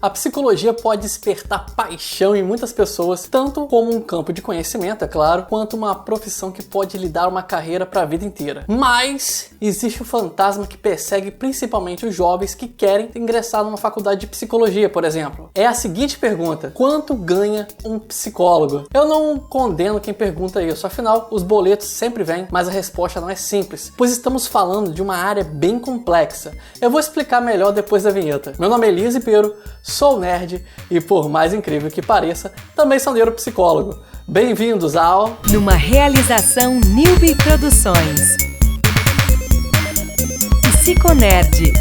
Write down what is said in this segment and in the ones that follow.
A psicologia pode despertar paixão em muitas pessoas, tanto como um campo de conhecimento, é claro, quanto uma profissão que pode lhe dar uma carreira para a vida inteira. Mas existe o fantasma que persegue principalmente os jovens que querem ingressar numa faculdade de psicologia, por exemplo. É a seguinte pergunta: quanto ganha um psicólogo? Eu não condeno quem pergunta isso, afinal, os boletos sempre vêm, mas a resposta não é simples, pois estamos falando de uma área bem complexa. Eu vou explicar melhor depois da vinheta. Meu nome é Elias Ribeiro, sou nerd e, por mais incrível que pareça, também sou neuropsicólogo. Bem-vindos ao... Numa realização Newbie Produções. Psiconerd.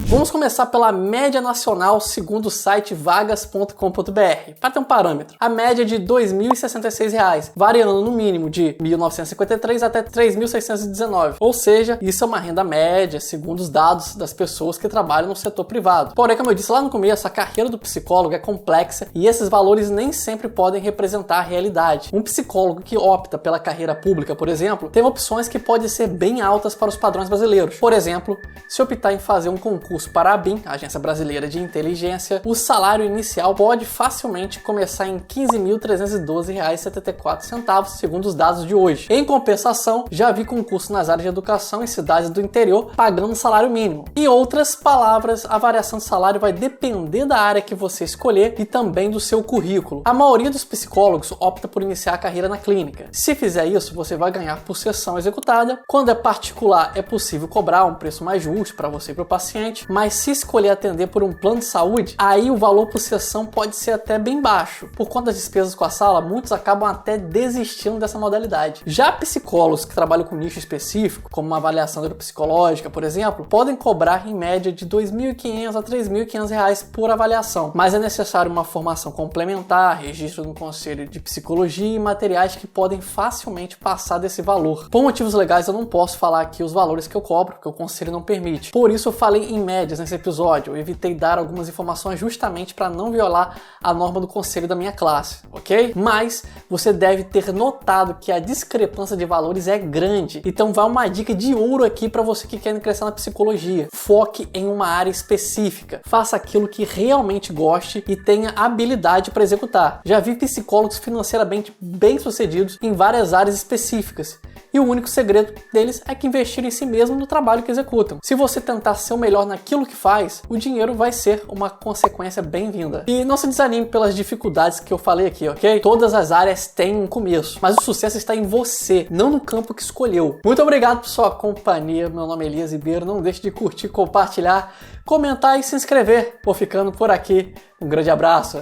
Vamos começar pela média nacional segundo o site vagas.com.br, para ter um parâmetro. A média é de R$ 2.066, variando no mínimo de R$ 1.953 até R$ 3.619. Ou seja, isso é uma renda média, segundo os dados das pessoas que trabalham no setor privado. Porém, como eu disse lá no começo, a carreira do psicólogo é complexa e esses valores nem sempre podem representar a realidade. Um psicólogo que opta pela carreira pública, por exemplo, tem opções que podem ser bem altas para os padrões brasileiros. Por exemplo, se optar em fazer um concurso para a ABIN, a Agência Brasileira de Inteligência, o salário inicial pode facilmente começar em R$ 15.312,74, segundo os dados de hoje. Em compensação, já vi concurso nas áreas de educação em cidades do interior pagando salário mínimo. Em outras palavras, a variação de salário vai depender da área que você escolher e também do seu currículo. A maioria dos psicólogos opta por iniciar a carreira na clínica. Se fizer isso, você vai ganhar por sessão executada. Quando é particular, é possível cobrar um preço mais justo para você e para o paciente, mas se escolher atender por um plano de saúde, aí o valor por sessão pode ser até bem baixo. Por conta das despesas com a sala, muitos acabam até desistindo dessa modalidade. Já psicólogos que trabalham com nicho específico, como uma avaliação neuropsicológica, por exemplo, podem cobrar em média de R$ 2.500 a R$ 3.500 por avaliação, mas é necessário uma formação complementar, registro no Conselho de Psicologia e materiais que podem facilmente passar desse valor. Por motivos legais, eu não posso falar aqui os valores que eu cobro, porque o Conselho não permite. Por isso eu falei em médias nesse episódio, eu evitei dar algumas informações justamente para não violar a norma do conselho da minha classe, ok? Mas você deve ter notado que a discrepância de valores é grande, então vai uma dica de ouro aqui para você que quer ingressar na psicologia. Foque em uma área específica, faça aquilo que realmente goste e tenha habilidade para executar. Já vi psicólogos financeiramente bem-sucedidos em várias áreas específicas, e o único segredo deles é que investirem em si mesmo no trabalho que executam. Se você tentar ser o melhor naquilo que faz, o dinheiro vai ser uma consequência bem-vinda. E não se desanime pelas dificuldades que eu falei aqui, ok? Todas as áreas têm um começo, mas o sucesso está em você, não no campo que escolheu. Muito obrigado por sua companhia, meu nome é Elias Ribeiro, não deixe de curtir, compartilhar, comentar e se inscrever. Vou ficando por aqui, um grande abraço.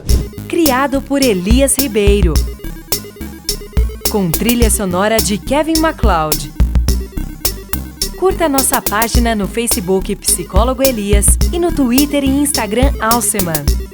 Criado por Elias Ribeiro, com trilha sonora de Kevin MacLeod. Curta nossa página no Facebook Psicólogo Elias e no Twitter e Instagram Alceman.